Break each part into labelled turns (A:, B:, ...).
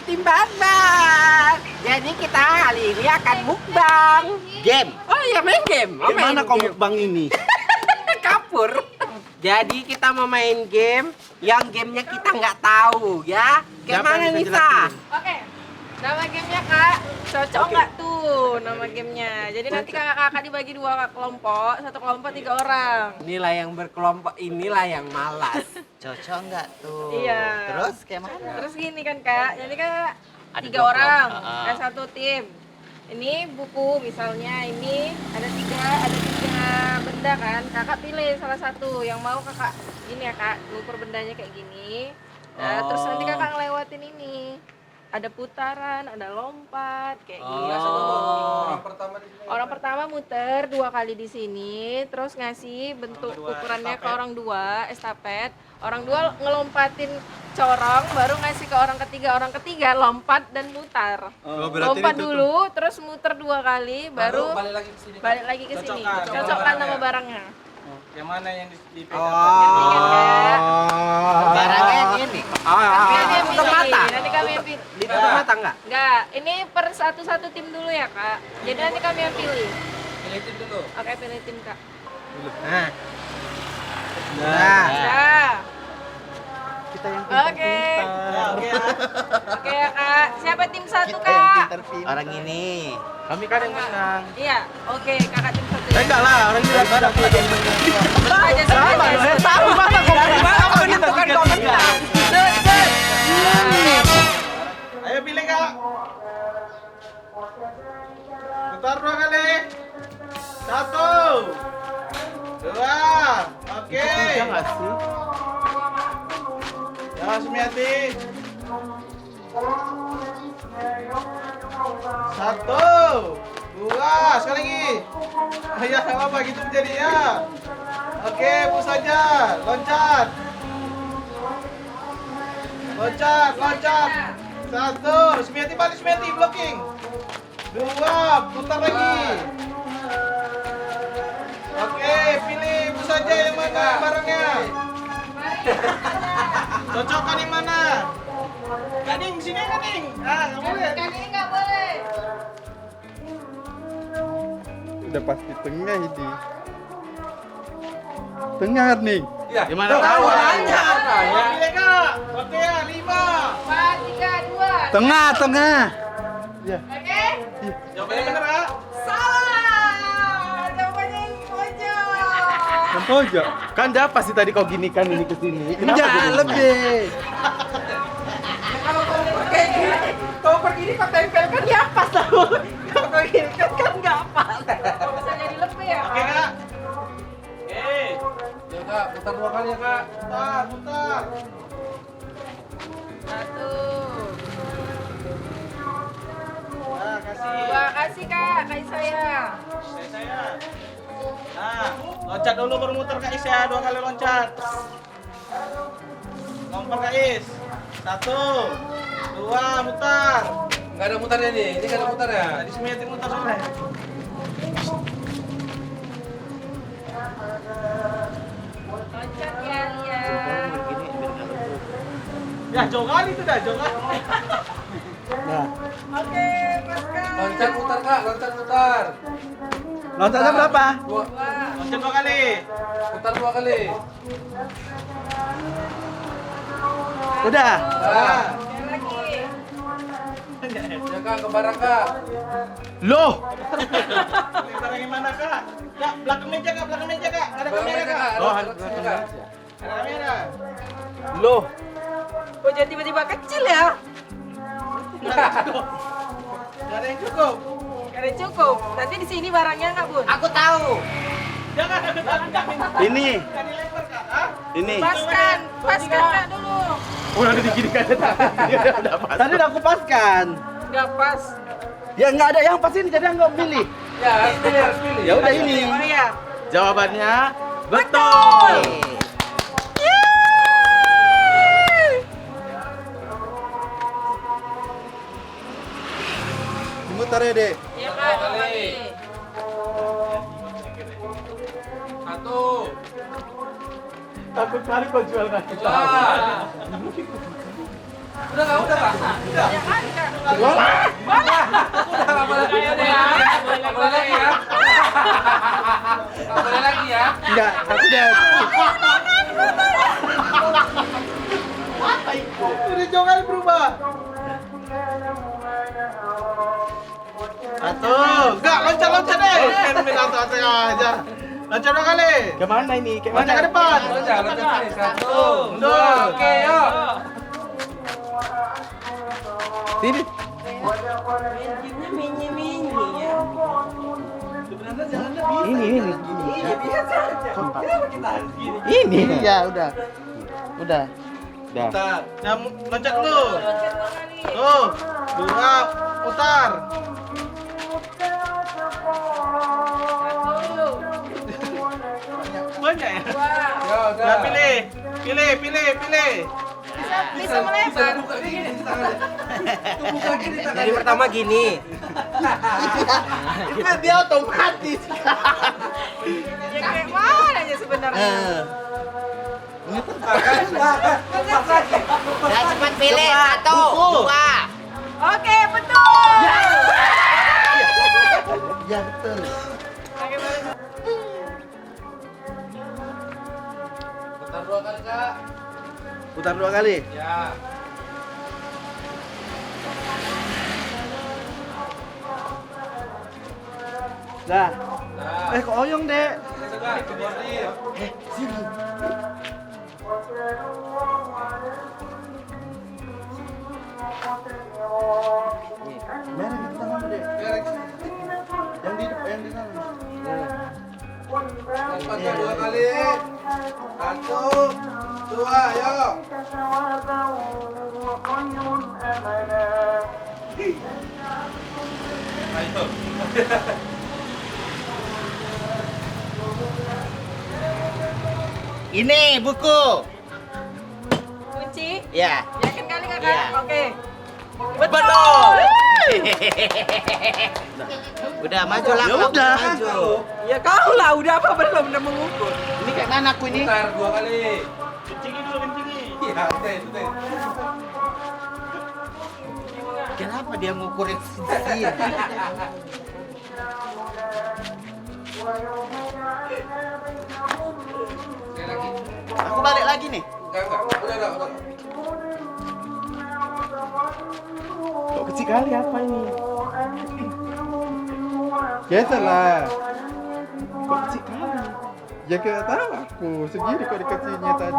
A: tim Barbang. Jadi kita kali ini akan mukbang.
B: Game.
A: Oh iya main game. Oh,
B: Gimana kau
A: game.
B: mukbang ini?
A: Kapur. Jadi kita mau main game yang gamenya kita nggak tahu ya. Kayak
B: Siapa
A: mana
B: yang bisa
A: Nisa?
B: jelasin?
C: Oke, nama gamenya Kak, cocok nggak tuh nama gamenya? Jadi nanti kakak-kakak dibagi dua kelompok, satu kelompok 3 orang.
A: Inilah yang berkelompok, inilah yang malas.
B: Cocok nggak tuh?
C: Iya.
B: Terus kayak mana?
C: Terus gini kan Kak, jadi kan
B: Ada
C: 3
B: dua
C: orang
B: kelompok.
C: dan satu tim. Ini buku misalnya, ini ada tiga benda kan. Kakak pilih salah satu yang mau kakak. Ini ya Kak, ngukur bendanya kayak gini. Nah, terus nanti kakak ngelewatin ini. Ada putaran, ada lompat, kayak gitu. Orang pertama muter 2 kali di sini, terus ngasih bentuk ukurannya ke orang 2, estafet. Orang 2 ngelompatin corong, baru ngasih ke orang ketiga lompat dan mutar. Lompat dulu, terus muter 2 kali, baru balik lagi ke sini. Cocokkan nama barangnya.
D: Yang mana yang dipegang?
B: Barangnya yang ini.
C: Kami yang
A: tutup
C: pilih.
A: mata.
C: Nanti kami yang pilih.
A: Ditutup mata nggak?
C: Enggak, ini per satu tim dulu ya Kak. Jadi nanti kami yang pilih.
D: Pilih tim dulu.
C: Oke, pilih tim Kak.
A: Nah.
B: Nah,
C: Nah.
B: kita yang
C: Oke. Oke ya Kak. Siapa tim 1
B: Kita yang
C: Kak?
B: pintar-pintar. Orang ini.
D: Kami kan yang menang.
C: Iya. Oke, Kakak tim 1 ya.
D: Enggak lah, orang ini lagi pada
C: Aja saja.
A: Tahu mana kau menentukan komentar.
D: Ayo pilih Kak. Putar 2 kali. 1 2. Oke.
B: Bisa nggak sih?
D: Ya, Sumiati. 1 2. Sekali lagi. Ya, nggak apa-apa gitu jadinya. Oke, push saja. Loncat. Loncat. 1. Sumiati balik, Sumiati blocking. 2. Putar lagi. Oke, pilih push saja yang mana barangnya. Cocokkan yang mana? Kaning, sini Kaning. Ah, nggak boleh.
C: Ini nggak boleh.
E: Udah pasti tengah ini. Tengah nih.
D: Gimana tahu? Nanya. Pilih Kak. Oke ya, 5.
C: 4, 3, 2.
E: Tengah.
C: Oke?
D: Jawabannya benar Kak?
C: Salah. Jawabannya yang pojok.
E: Yang pojok.
B: Kan dia pasti tadi kau gini kan ini ke sini.
E: Enggak, lebih.
A: Kau begini kau tempelkan ya pas tahu. Kau begini kan nggak pas.
C: Bisa jadi lebih ya
D: Oke
C: Kak?
D: Kak. Oke.
F: Ya Kak, putar 2 kali ya Kak.
D: Putar.
C: 1.
D: Nah, kasih.
C: 2, kasih Kak, kasih saya.
D: Saya. Nah, loncat dulu baru muter Kak Is ya, 2 kali loncat. Lompat Kak Is. 1 2, mutar.
F: Nggak ada mutarnya nih, ini nggak ada mutar ya?
D: Tadi Sumiati mutar soalnya.
C: Loncat ya, Lia.
D: Ya, jauh kali itu dah, jauh kali.
C: Oke, Pascal.
F: Loncat mutar Kak, loncat mutar.
E: Loncatnya berapa?
D: Loncat 2 kali.
F: Putar 2 kali.
E: Udah.
F: Nah,
C: Sekali lagi.
F: ya Kak, ke barang Kak.
E: Loh,
D: Lebar yang mana Kak? Ya, belakang meja Kak, belakang meja Kak. Ada
F: Barang
D: kamera
F: mereka
D: Kak.
F: Kak.
E: Oh,
F: Ada sini, Kak.
D: Ada kamera.
E: loh.
C: Kok jadi tiba-tiba kecil ya?
D: Gak ada yang cukup.
C: Karena cukup. Nanti di sini barangnya nggak Bun?
A: Aku tahu.
D: Jangan.
E: Ini,
D: Kan dilempar Kak. Hah?
E: ini.
C: Paskan Kak dulu.
E: Udah digini kan udah pas. Tadi udah aku paskan.
C: Nggak pas.
E: Ya nggak ada yang pas ini, jadi nggak pilih.
F: Ya, harus pilih, harus pilih.
E: Ya udah ini.
C: Oh iya.
E: Jawabannya betul. Dimutar ya, Dek.
C: Iya Kak,
F: Dua kali.
C: kali.
F: 1
E: Takut kali kau jual nggak kita.
F: 2 Udah nggak, udah nggak?
C: Ya kan, Kak.
F: Udah nggak boleh lagi ya? Nggak boleh lagi ya? Nggak boleh lagi ya?
B: Enggak, aku udah.
D: Ini jangan berubah. Satu. Enggak, loncat deh. Kan main tengah aja. Loncat 2 kali.
B: Kemana ini? Kayak
D: Loncat ke
B: mana?
D: depan.
F: Loncat nih. 1, 2,
D: Dua.
F: oke, yuk.
B: Sini.
A: Gamenya menye-menye ya.
B: Ini.
A: Iya biasa aja. Kenapa kita harus gini?
B: Ini. Ya, udah. Udah.
D: Nah, loncat dulu.
C: Loncat 2 kali.
D: Tuh. 2, putar.
C: 1,
D: Banyak ya?
C: 2.
F: Ya udah.
D: Nah, pilih.
C: Bisa melebar.
F: Buka gini tangannya. Tuh buka gini tangannya.
A: Jadi pertama gini.
B: Itu dia otomatis.
C: Ya kayak mana aja sebenarnya.
A: Ya cepat pilih 1, 2.
C: Oke, betul.
B: Ya betul.
C: Oke, baru.
F: Putar 2 kali, Kak.
B: Putar 2 kali.
F: Ya.
B: Dah.
F: Nah.
B: Kok oyong, Dek?
F: Sudah, ke bordir.
B: Sini. Mana di tangan, Dek? Yang di depan, yang di sana.
F: Lompatnya 2 kali. 1, 2, ayo. Ayo.
B: Ini buku.
C: Kunci.
B: Ya.
C: Yakin kali Kakak?
B: Iya.
C: Oke.
B: Betul.
A: Udah maju lah.
B: Ya udah.
A: Maju. Ya kau lah udah apa belum udah mengukur.
B: Ini kayak mana aku ini?
F: Putar 2 kali.
D: Kencingin dulu, kencingin.
F: Iya, udah itu deh.
B: Kenapa dia ngukurin sendiri?
F: Sekali lagi.
B: Aku balik lagi nih.
F: Enggak. Udah.
B: Kok kecil kali apa ini? Biasalah. Kok kecil kali? Ya gak tahu aku. Segini kok dikasihnya tadi.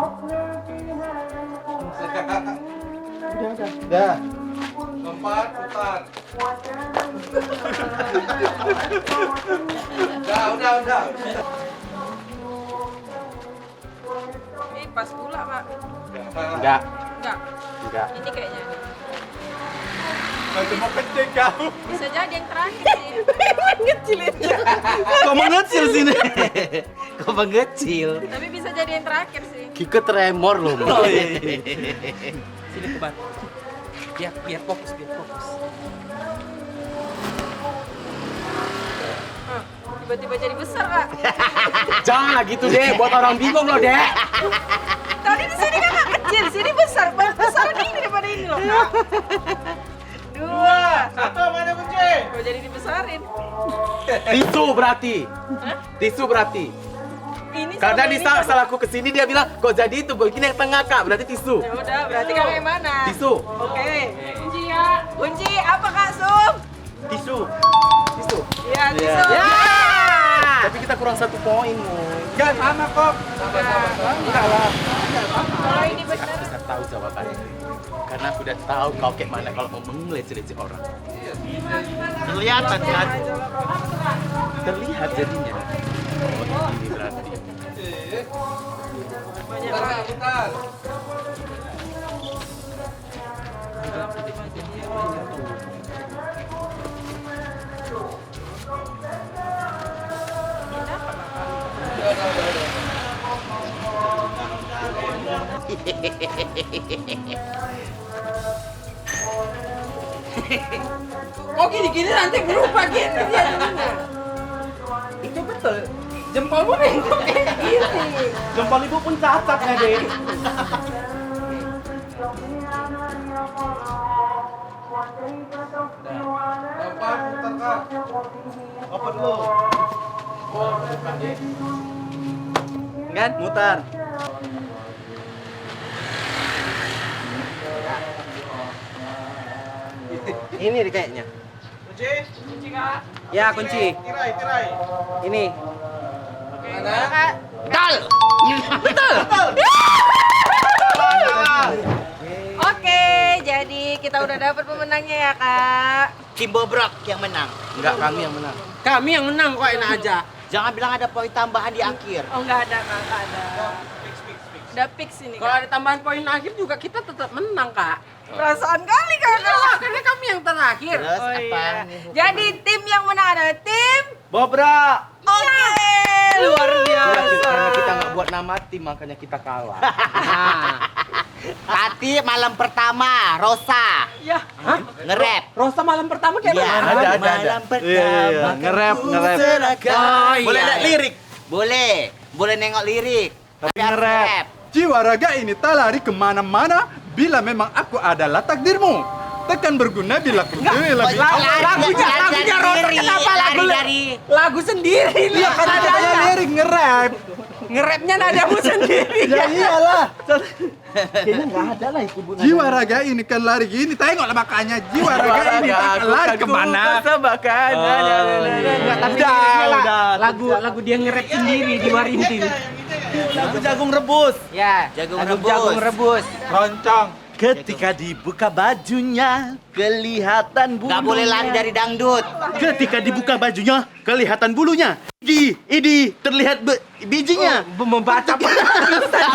B: Udah. Dah.
F: Lompat, putar. Udah.
C: Ini pas pula, Pak.
B: Enggak.
C: Enggak. Ini kayaknya.
B: Nanti mau kecil kau.
C: Bisa jadi yang terakhir sih.
A: Kecil itu.
B: Kau mengecil sini. Kau mengecil.
C: Tapi bisa jadi yang terakhir sih.
B: Kiko tremor loh.
A: Sini ke batu. Biar fokus.
C: Tiba-tiba jadi besar, Kak.
B: Jangan gitu deh, buat orang bingung loh, Dek.
C: Tadi di sini kan kecil, di sini besar. Besar ini daripada ini loh, Kak. 2.
D: Satu, mana kunci?
C: Kok jadi dibesarin?
B: Tisu berarti. Tisu berarti.
C: Ini
B: Karena
C: sama
B: di
C: ini
B: saat
C: kan-
B: aku kesini dia bilang, kok jadi itu begini yang tengah kak, berarti tisu.
C: Ya udah, berarti kakak yang mana?
B: Tisu.
C: Oke. Kunci ya. Kunci apa, Kak Sum?
B: Tisu. Tisu.
C: Iya, tisu.
B: Ya. Tapi kita kurang 1 poin.
D: Ya, sama kok.
B: Enggak lah.
C: Kalau ini benar.
B: Bisa tahu jawabannya. Karena aku udah tahu kau kayak mana kalau mau mengeleceh-leceh orang. Kelihatan kan? Terlihat jadinya. Oh, ini berarti.
F: Putar.
A: Oh gini nanti berubah gitu dia. Itu betul. Jempolmu bengkok kayak gini.
B: Jempol ibu pun cacat ya, Dek.
D: Apa dulu?
E: Kan? Mutar. Ini nih kayaknya.
D: Kunci?
E: Ya, kunci.
D: Tirai.
E: Ini.
C: Kakak.
B: Betul.
C: Oke, jadi kita udah dapat pemenangnya ya, Kak.
G: Kim Bobrok yang menang.
B: Enggak, kami yang menang.
F: Kami yang menang kok, enak aja.
G: Jangan bilang ada poin tambahan di akhir.
C: Oh, enggak ada, Kak, enggak ada. Udah fix ini,
F: Kalau
C: Kak.
F: ada tambahan poin akhir juga kita tetap menang, Kak.
C: Perasaan kali, Kakak.
F: Karena kami yang terakhir.
G: Terus
C: Oh
G: apa?
C: iya. Jadi tim yang menang adalah tim
E: Bobra.
C: Oke, luar biasa.
B: Karena kita nggak buat nama tim, makanya kita kalah.
G: Tati malam pertama Rosa
F: Ya.
G: nge-rap.
F: Rosa malam pertama kayak
G: Iya,
F: mana?
B: Ada.
G: malam pertama.
E: Iya. Nge-rap.
F: Oh, iya.
B: Boleh lihat lirik?
G: Boleh nengok lirik. Tapi harus
E: nge-rap.
G: nge-rap.
H: Jiwa raga ini tak lari kemana-mana bila memang aku adalah takdirmu. Takkan berguna bila ku
G: Lari
F: lagunya Rosa
G: dari
F: kenapa
G: lari
F: lagu
G: dari
F: lagu sendiri nih?
H: Iya kan ada lirik nge-rap.
F: Nge-rapnya nadamu sendiri.
H: Ya iyalah.
E: Kayaknya nggak ada lah itu bunga.
H: Jiwa raga ini kan lari gini. Tengoklah makanya jiwa raga ini tak lari kemana.
B: Tebakan.
F: Tapi
E: udah.
F: lagu dia nge-rap sendiri di Warinti.
E: Lagu jagung rebus.
F: Ya,
G: Jagung
F: lagu
G: rebus.
F: jagung rebus.
H: Roncong.
E: Ketika dibuka bajunya, kelihatan bulunya.
G: Gak boleh lari dari dangdut.
E: Ketika dibuka bajunya, kelihatan bulunya. Idi, terlihat bijinya.
F: Membaca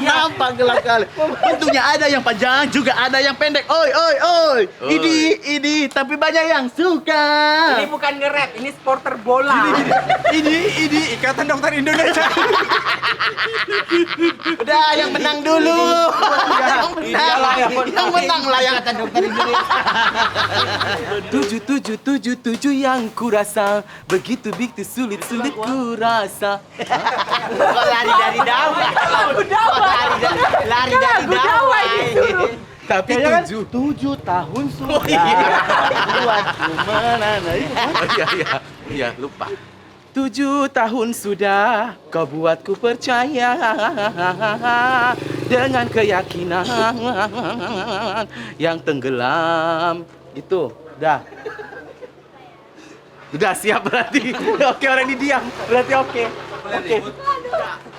E: Nampak gelap kali. Bentuknya ada yang panjang, juga ada yang pendek. Oi. Idi, tapi banyak yang suka.
F: Ini bukan nge-rap, ini supporter bola.
H: Ini Ikatan Dokter Indonesia.
G: Udah, yang menang dulu. Yang menang lah yang kata dokter Indonesia.
E: 7777 yang kurasa, begitu sulit kurasa.
G: Kok lari dari damai? Lari dari damai.
E: Tapi 7 tahun sudah buatku menanai.
B: Iya, lupa.
E: 7 tahun sudah kau buatku percaya dengan keyakinan yang tenggelam. Itu, udah siap berarti. Oke, orang ini diam. Berarti oke.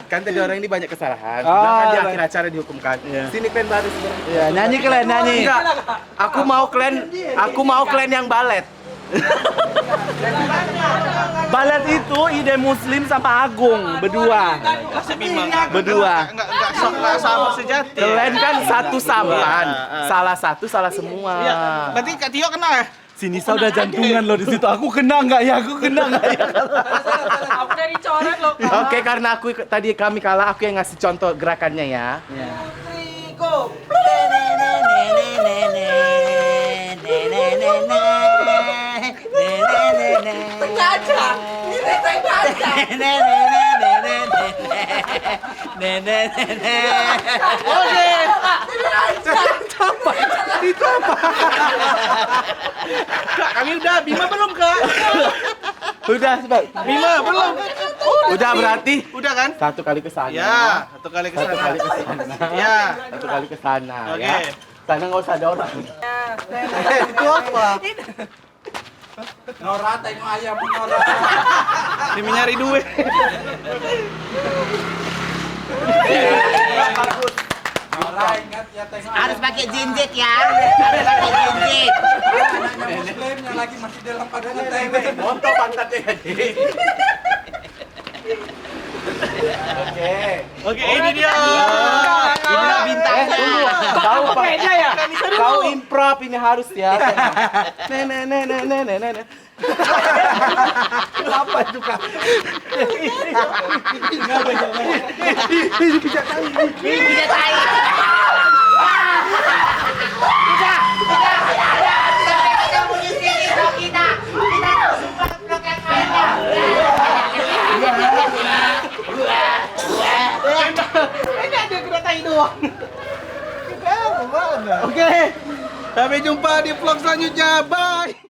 B: Kan tadi orang ini banyak kesalahan.
E: Oh,
B: Bilang kan di
E: baik.
B: akhir acara dihukumkan.
E: Iya.
B: Sini kalian baru sebenarnya.
E: Ya, nyanyi kalian nyanyi.
B: Enggak. Aku mau kalian yang balet.
E: Balet itu ide Muslim sama Agung berdua.
D: Enggak sama sejati.
B: Kalian kan satu sampan.
E: Iya.
B: Salah satu salah semua.
D: Berarti Kak Tio kena.
E: Sini udah jantungan loh di situ. Aku kena nggak ya?
C: Aku dari coret loh.
B: Oke, karena tadi kami kalah, aku yang ngasih contoh gerakannya ya.
D: Kami udah, Bima belum Kak?
B: Udah, Sebab.
D: Bima belum.
B: Udah berarti
D: Udah kan?
B: satu kali ke sana.
D: Ya, satu kali ke
B: Satu
D: sana.
B: kali ke sana.
D: Ya.
B: Satu kali ke sana
D: Oke.
B: ya. Sana nggak usah ada orang.
E: Itu apa?
H: Nora tengok ayam Nora.
D: Demi nyari duit.
H: Nora ingat ya tengok.
G: Harus pakai jinjit ya. Harus pakai jinjit.
H: Anaknya Muslim yang lagi masih dalam padanya tempe.
B: Montok pantatnya.
D: Oke, ini dia.
G: Inilah bintangnya.
B: Tahu Pak?
F: Kayaknya ya.
B: Kau improv ini harus ya. Nenek.
E: Apa itu Kak?
G: Tidak tahu. Kamu di sini bro kita. Kita sumpah blok yang lainnya.
D: Ini ada kereta doang. banget.
E: Oke. Sampai jumpa di vlog selanjutnya. Bye.